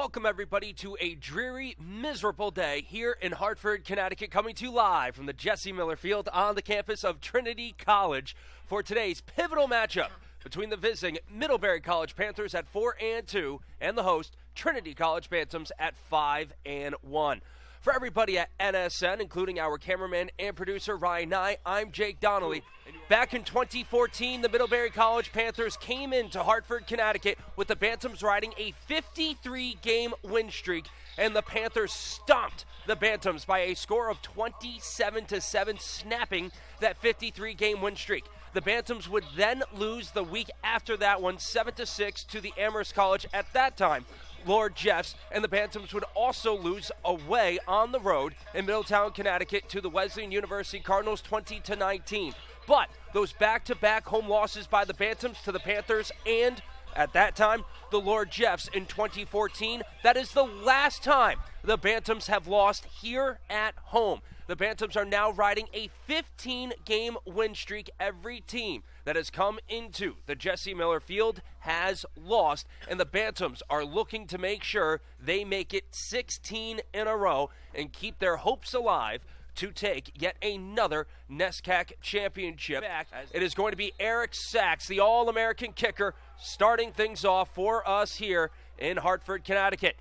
Welcome, everybody, to a dreary, miserable day here in Hartford, Connecticut, coming to you live from the Jesse Miller Field on the campus of Trinity College for today's pivotal matchup between the visiting Middlebury College Panthers at 4-2 and the host, Trinity College Bantams, at 5-1. For everybody at NSN, including our cameraman and producer, Ryan Nye, I'm Jake Donnelly. Back in 2014, the Middlebury College Panthers came into Hartford, Connecticut, with the Bantams riding a 53-game win streak, and the Panthers stomped the Bantams by a score of 27-7, snapping that 53-game win streak. The Bantams would then lose the week after that one, 7-6, to the Amherst College, at that time, Lord Jeffs, and the Bantams would also lose away on the road in Middletown, Connecticut, to the Wesleyan University Cardinals, 20-19. But those back-to-back home losses by the Bantams to the Panthers and, at that time, the Lord Jeffs in 2014, that is the last time the Bantams have lost here at home. The Bantams are now riding a 15-game win streak. Every team that has come into the Jesse Miller Field has lost, and the Bantams are looking to make sure they make it 16 in a row and keep their hopes alive to take yet another NESCAC championship. It is going to be Eric Sachs, the All-American kicker, starting things off for us here in Hartford, Connecticut.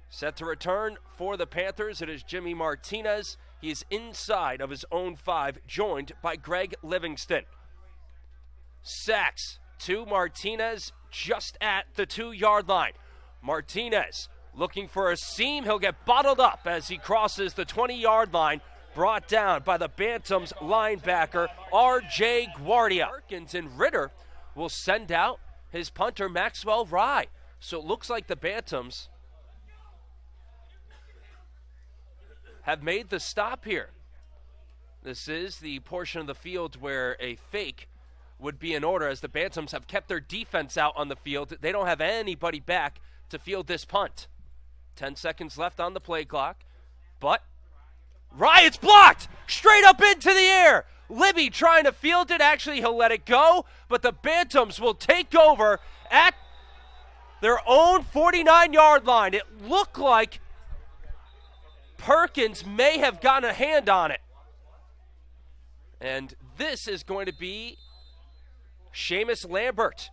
Set to return for the Panthers, it is Jimmy Martinez. He is inside of his own 5, joined by Greg Livingston. Sachs to Martinez, just at the 2-yard line. Martinez looking for a seam. He'll get bottled up as he crosses the 20-yard line, brought down by the Bantams linebacker, R.J. Guardia. Perkins and Ritter will send out his punter, Maxwell Rye. So it looks like the Bantams have made the stop here. This is the portion of the field where a fake would be in order, as the Bantams have kept their defense out on the field. They don't have anybody back to field this punt. 10 seconds left on the play clock, but Riot's blocked! Straight up into the air! Libby trying to field it. Actually, he'll let it go, but the Bantams will take over at their own 49-yard line. It looked like Perkins may have gotten a hand on it. And this is going to be Seamus Lambert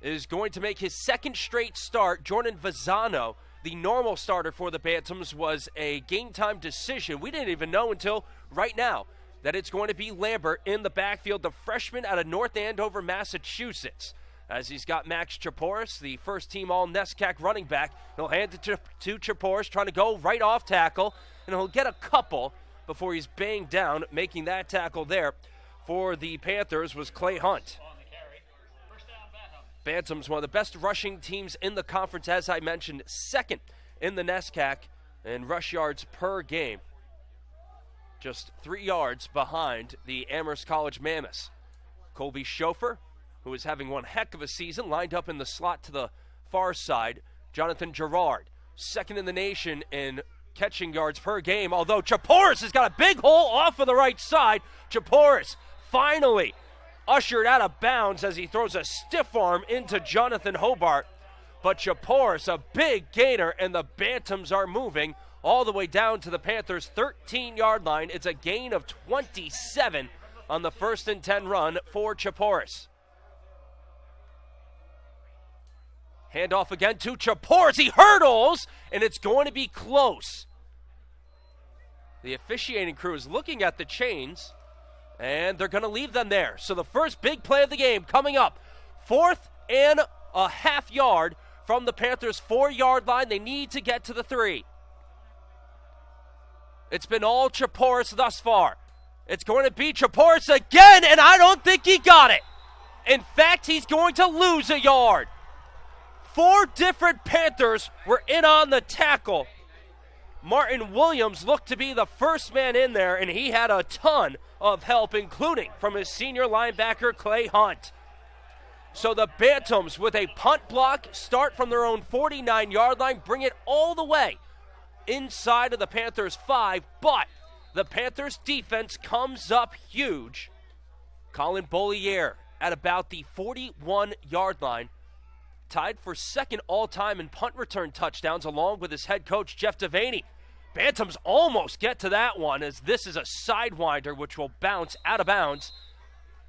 is going to make his second straight start. Jordan Vazano, the normal starter for the Bantams, was a game-time decision. We didn't even know until right now that it's going to be Lambert in the backfield, the freshman out of North Andover, Massachusetts, as he's got Max Chaporis, the first-team All-NESCAC running back. He'll hand it to Chaporis, trying to go right off tackle, and he'll get a couple before he's banged down. Making that tackle there for the Panthers was Clay Hunt. Bantams, one of the best rushing teams in the conference, as I mentioned, second in the NESCAC in rush yards per game. Just 3 yards behind the Amherst College Mammoths. Colby Schofer, who is having one heck of a season, lined up in the slot to the far side. Jonathan Gerard, second in the nation in catching yards per game, although Chaporis has got a big hole off of the right side. Chaporis finally ushered out of bounds as he throws a stiff arm into Jonathan Hobart. But Chaporis, a big gainer, and the Bantams are moving all the way down to the Panthers' 13-yard line. It's a gain of 27 on the 1st and 10 run for Chaporis. Handoff again to Chaporis. He hurdles, and it's going to be close. The officiating crew is looking at the chains, and they're going to leave them there. So the first big play of the game coming up. 4th and a half yard from the Panthers' 4-yard line. They need to get to the 3. It's been all Chaporis thus far. It's going to be Chaporis again, and I don't think he got it. In fact, he's going to lose a yard. 4 different Panthers were in on the tackle. Martin Williams looked to be the first man in there, and he had a ton of help, including from his senior linebacker, Clay Hunt. So the Bantams, with a punt block, start from their own 49-yard line, bring it all the way inside of the Panthers' 5, but the Panthers' defense comes up huge. Colin Bollier at about the 41-yard line tied for second all-time in punt return touchdowns along with his head coach, Jeff Devaney. Bantams almost get to that one as this is a sidewinder which will bounce out of bounds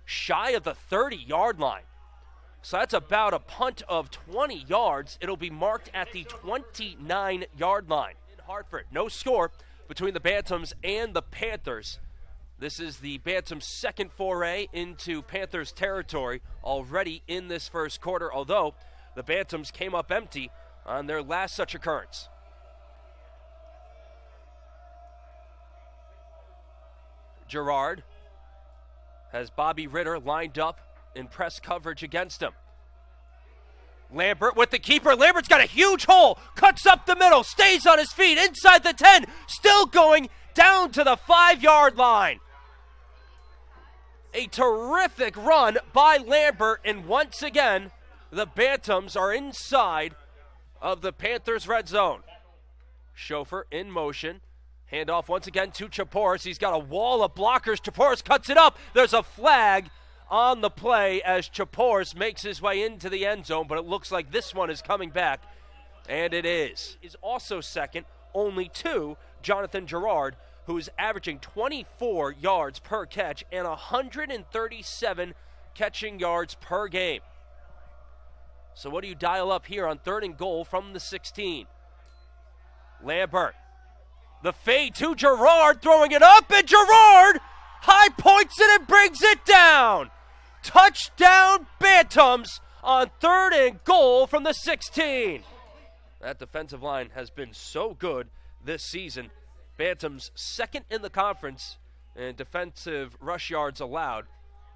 shy of the 30-yard line. So that's about a punt of 20 yards. It'll be marked at the 29-yard line. In Hartford, no score between the Bantams and the Panthers. This is the Bantams' second foray into Panthers territory already in this first quarter, although the Bantams came up empty on their last such occurrence. Gerard has Bobby Ritter lined up in press coverage against him. Lambert with the keeper. Lambert's got a huge hole, cuts up the middle, stays on his feet inside the 10, still going down to the 5-yard line. A terrific run by Lambert, and once again, the Bantams are inside of the Panthers' red zone. Chauffeur in motion. Handoff once again to Chaporis. He's got a wall of blockers. Chaporis cuts it up. There's a flag on the play as Chaporis makes his way into the end zone, but it looks like this one is coming back, and it is. Is also second, only to Jonathan Gerard, who is averaging 24 yards per catch and 137 catching yards per game. So what do you dial up here on 3rd and goal from the 16? Lambert. The fade to Gerard, throwing it up, and Gerard high points it and brings it down. Touchdown Bantams on 3rd and goal from the 16. That defensive line has been so good this season. Bantams second in the conference in defensive rush yards allowed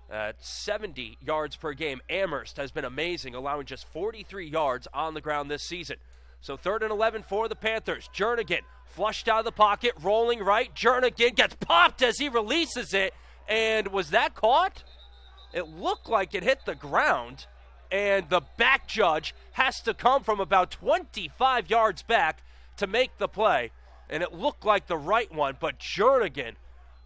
at 70 yards per game. Amherst has been amazing, allowing just 43 yards on the ground this season. So 3rd and 11 for the Panthers. Jernigan flushed out of the pocket, rolling right. Jernigan gets popped as he releases it. And was that caught? It looked like it hit the ground. And the back judge has to come from about 25 yards back to make the play. And it looked like the right one, but Jernigan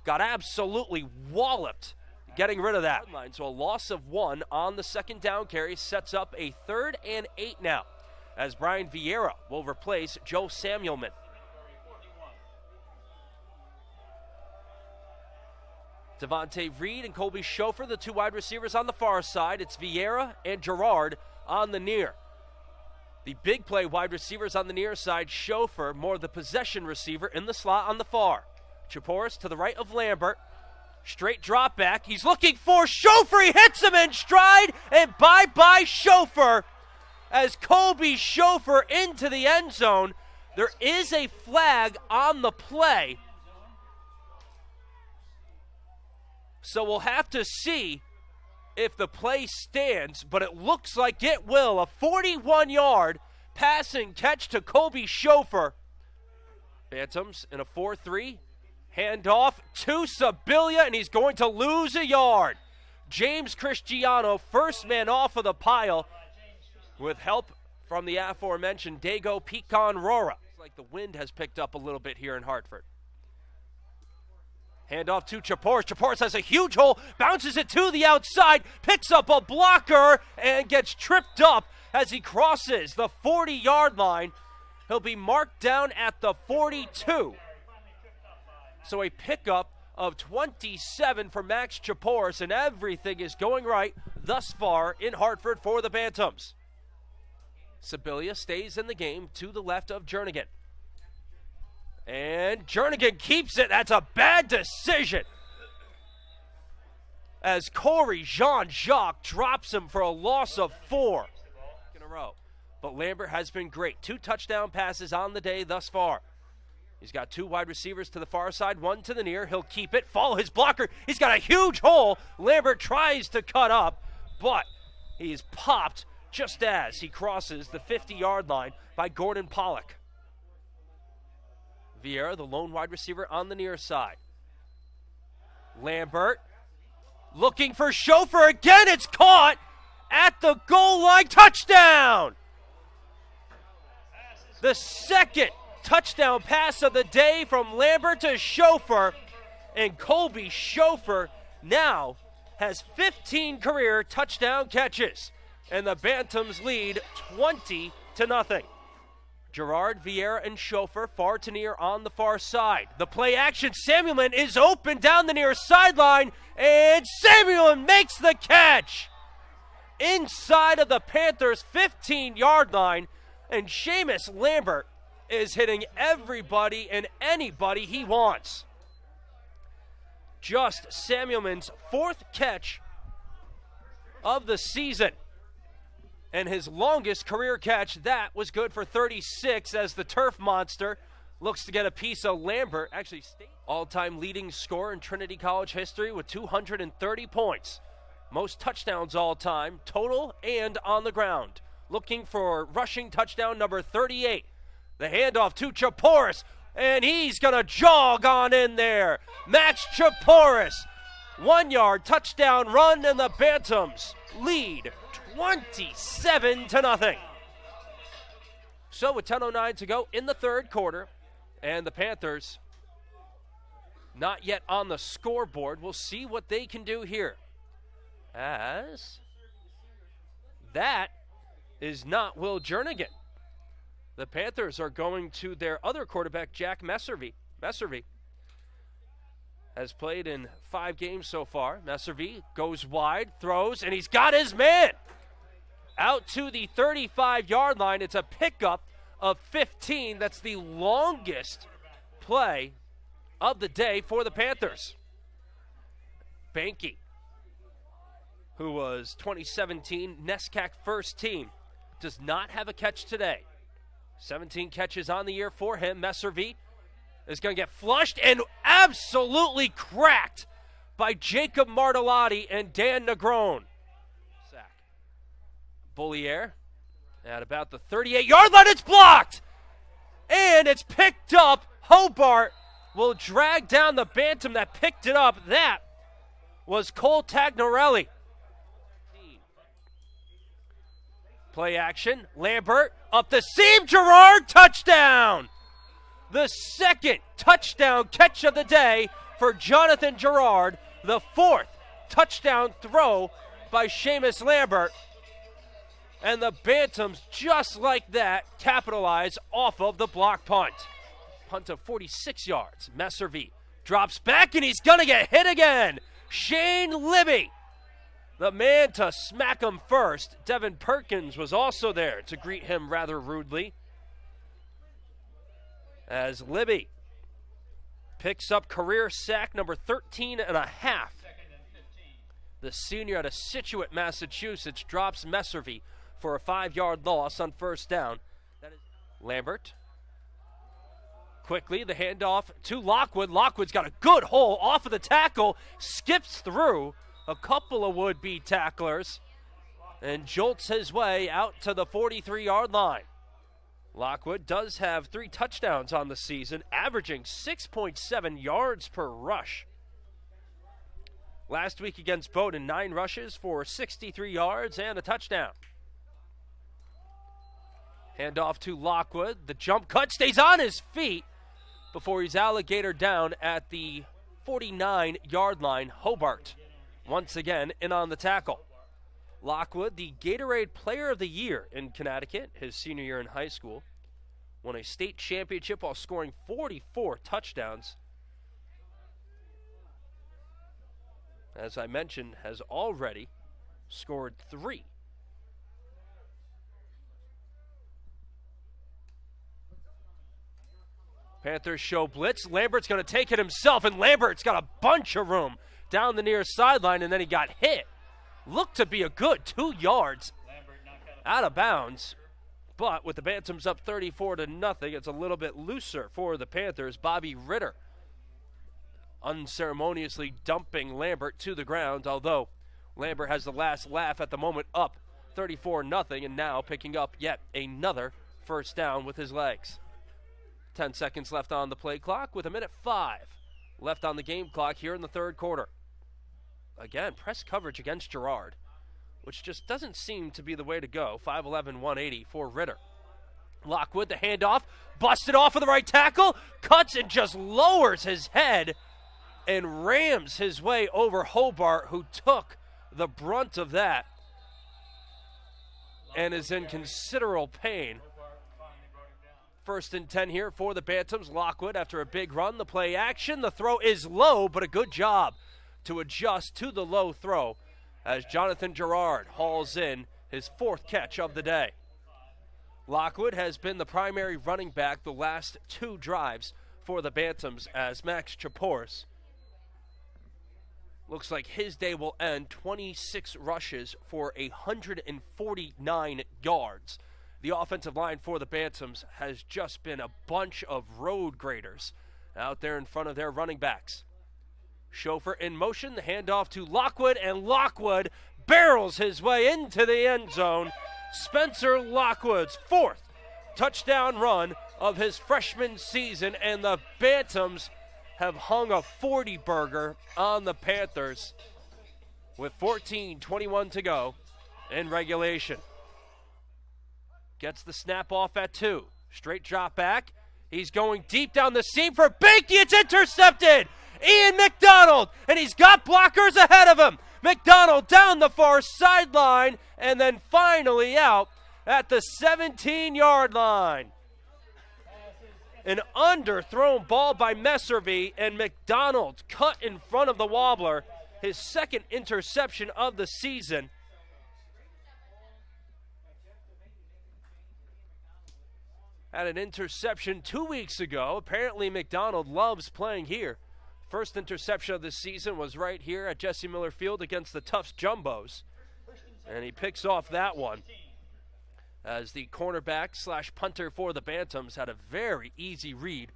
got absolutely walloped getting rid of that. So a loss of 1 on the second down carry sets up a 3rd and 8 now, as Brian Vieira will replace Joe Samuelman. Devontae Reed and Colby Chauffeur, the 2 wide receivers on the far side. It's Vieira and Gerard on the near. The big play wide receivers on the near side. Chauffeur, more the possession receiver in the slot on the far. Chaporis to the right of Lambert. Straight drop back. He's looking for Chauffeur. He hits him in stride, and bye-bye Chauffeur. As Colby Chauffeur into the end zone. There is a flag on the play. So we'll have to see if the play stands, but it looks like it will. A 41-yard passing catch to Colby Chauffeur. Bantams in a 4-3. Handoff to Sibilia, and he's going to lose a yard. James Cristiano, first man off of the pile, with help from the aforementioned Dago Pican-Rora. It's like the wind has picked up a little bit here in Hartford. Handoff to Chaporis. Chaporis has a huge hole, bounces it to the outside, picks up a blocker, and gets tripped up as he crosses the 40-yard line. He'll be marked down at the 42. So a pickup of 27 for Max Chaporis, and everything is going right thus far in Hartford for the Bantams. Sibilia stays in the game to the left of Jernigan. And Jernigan keeps it. That's a bad decision, as Corey Jean-Jacques drops him for a loss of 4 in a row. But Lambert has been great. 2 touchdown passes on the day thus far. He's got 2 wide receivers to the far side, 1 to the near. He'll keep it, follow his blocker. He's got a huge hole. Lambert tries to cut up, but he's popped just as he crosses the 50-yard line by Gordon Pollock. Vieira, the lone wide receiver on the near side. Lambert looking for Chauffeur again. It's caught at the goal line. Touchdown! The second touchdown pass of the day from Lambert to Chauffeur, and Colby Chauffeur now has 15 career touchdown catches. and the Bantams lead 20-0. Gerard, Vieira, and Schofer far to near on the far side. The play action, Samuelman is open down the near sideline, and Samuelman makes the catch inside of the Panthers' 15-yard line, and Seamus Lambert is hitting everybody and anybody he wants. Just Samuelman's 4th catch of the season. And his longest career catch, that was good for 36 as the turf monster looks to get a piece of Lambert. Actually, all-time leading scorer in Trinity College history with 230 points. Most touchdowns all time, total and on the ground. Looking for rushing touchdown number 38. The handoff to Chaporis, and he's going to jog on in there. Max Chaporis, 1-yard touchdown run, and the Bantams lead 27-0. So with 10:09 to go in the third quarter, and the Panthers not yet on the scoreboard. We'll see what they can do here. As that is not Will Jernigan. The Panthers are going to their other quarterback, Jack Messervy. Messervy has played in 5 games so far. Messervy goes wide, throws, and he's got his man out to the 35-yard line. It's a pickup of 15. That's the longest play of the day for the Panthers. Banky, who was 2017 NESCAC first team, does not have a catch today. 17 catches on the year for him. Messervy is going to get flushed and absolutely cracked by Jacob Martellotti and Dan Negron. Sack. Bollier at about the 38-yard line. It's blocked! And it's picked up. Hobart will drag down the Bantam that picked it up. That was Cole Tagnorelli. Play action. Lambert up the seam. Gerard, touchdown! The second touchdown catch of the day for Jonathan Gerard. The 4th touchdown throw by Seamus Lambert. And the Bantams, just like that, capitalize off of the block punt. Punt of 46 yards. Messervy drops back, and he's going to get hit again. Shane Libby, the man to smack him first. Devin Perkins was also there to greet him rather rudely. As Libby picks up career sack number 13 and a half. The senior out of Scituate, Massachusetts, drops Messervy for a 5-yard loss on first down. That is Lambert. Quickly, the handoff to Lockwood. Lockwood's got a good hole off of the tackle, skips through a couple of would-be tacklers, and jolts his way out to the 43-yard line. Lockwood does have 3 touchdowns on the season, averaging 6.7 yards per rush. Last week against Bowdoin, 9 rushes for 63 yards and a touchdown. Handoff to Lockwood. The jump cut, stays on his feet before he's alligator down at the 49-yard line. Hobart once again in on the tackle. Lockwood, the Gatorade Player of the Year in Connecticut, his senior year in high school, won a state championship while scoring 44 touchdowns. As I mentioned, has already scored 3. Panthers show blitz. Lambert's going to take it himself, and Lambert's got a bunch of room down the near sideline, and then he got hit. Looked to be a good 2 yards out of bounds. But with the Bantams up 34-0, it's a little bit looser for the Panthers. Bobby Ritter unceremoniously dumping Lambert to the ground, although Lambert has the last laugh at the moment, up 34-0, and now picking up yet another first down with his legs. 10 seconds left on the play clock with 1:05 left on the game clock here in the third quarter. Again, press coverage against Gerard, which just doesn't seem to be the way to go. 5'11", 180 for Ritter. Lockwood, the handoff, busted off of the right tackle, cuts and just lowers his head and rams his way over Hobart, who took the brunt of that. and is in considerable pain. 1st and 10 here for the Bantams. Lockwood after a big run. The play action. The throw is low, but a good job to adjust to the low throw as Jonathan Gerard hauls in his 4th catch of the day. Lockwood has been the primary running back the last 2 drives for the Bantams as Max Chaporis looks like his day will end 26 rushes for 149 yards. The offensive line for the Bantams has just been a bunch of road graders out there in front of their running backs. Chauffeur in motion, the handoff to Lockwood, and Lockwood barrels his way into the end zone. Spencer Lockwood's 4th touchdown run of his freshman season, and the Bantams have hung a 40-burger on the Panthers with 14:21 to go in regulation. Gets the snap off at 2. Straight drop back. He's going deep down the seam for Banky. It's intercepted. Ian McDonald, and he's got blockers ahead of him. McDonald down the far sideline, and then finally out at the 17-yard line. An underthrown ball by Messervy, and McDonald cut in front of the wobbler. His 2nd interception of the season. Had an interception 2 weeks ago. Apparently McDonald loves playing here. 1st interception of the season was right here at Jesse Miller Field against the Tufts Jumbos. And he picks off that one as the cornerback / punter for the Bantams had a very easy read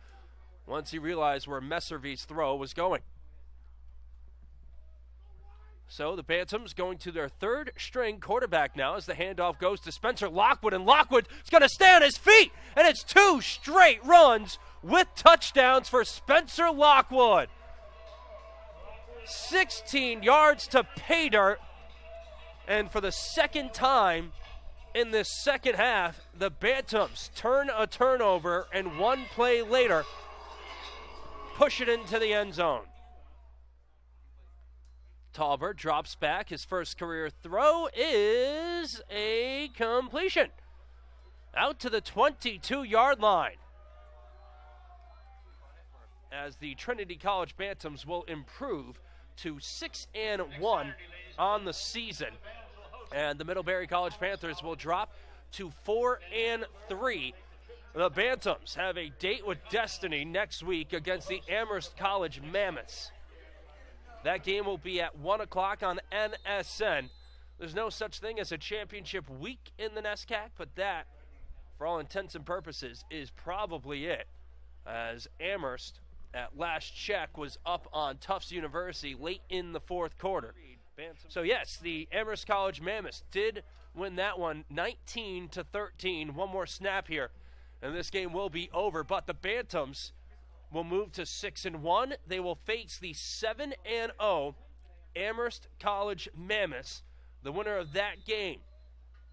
once he realized where Messervy's throw was going. So the Bantams going to their 3rd string quarterback now as the handoff goes to Spencer Lockwood, and Lockwood is going to stay on his feet, and it's 2 straight runs with touchdowns for Spencer Lockwood. 16 yards to pay dirt, and for the 2nd time in this 2nd half, the Bantams turn a turnover and 1 play later push it into the end zone. Tauber drops back. His 1st career throw is a completion out to the 22-yard line as the Trinity College Bantams will improve to 6-1 on the season. And the Middlebury College Panthers will drop to 4-3. The Bantams have a date with destiny next week against the Amherst College Mammoths. That game will be at 1 o'clock on NSN. There's no such thing as a championship week in the NESCAC, but that, for all intents and purposes, is probably it, as Amherst, at last check, was up on Tufts University late in the 4th quarter. So yes, the Amherst College Mammoths did win that one 19-13. One more snap here, and this game will be over. But the Bantams will move to 6-1. They will face the 7-0 Amherst College Mammoths. The winner of that game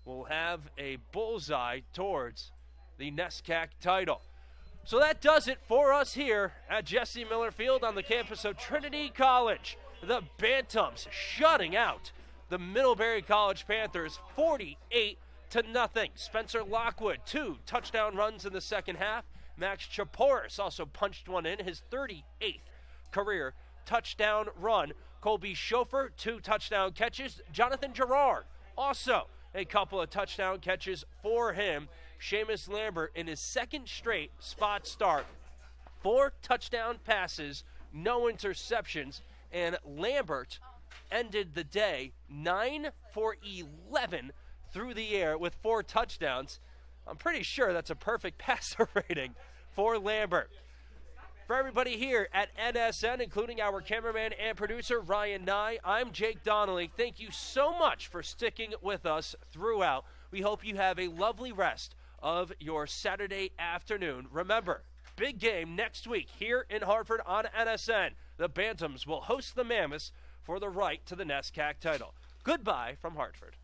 will have a bullseye towards the NESCAC title. So that does it for us here at Jesse Miller Field on the campus of Trinity College. The Bantams shutting out the Middlebury College Panthers 48-0. Spencer Lockwood, 2 touchdown runs in the 2nd half. Max Chaporis also punched one in, his 38th career touchdown run. Colby Chauffeur, 2 touchdown catches. Jonathan Gerard, also a couple of touchdown catches for him. Seamus Lambert in his 2nd straight spot start. 4 touchdown passes, no interceptions, and Lambert ended the day 9 for 11 through the air with 4 touchdowns. I'm pretty sure that's a perfect passer rating for Lambert. For everybody here at NSN, including our cameraman and producer, Ryan Nye, I'm Jake Donnelly. Thank you so much for sticking with us throughout. We hope you have a lovely rest of your Saturday afternoon. Remember, big game next week here in Hartford on NSN. The Bantams will host the Mammoths for the right to the NESCAC title. Goodbye from Hartford.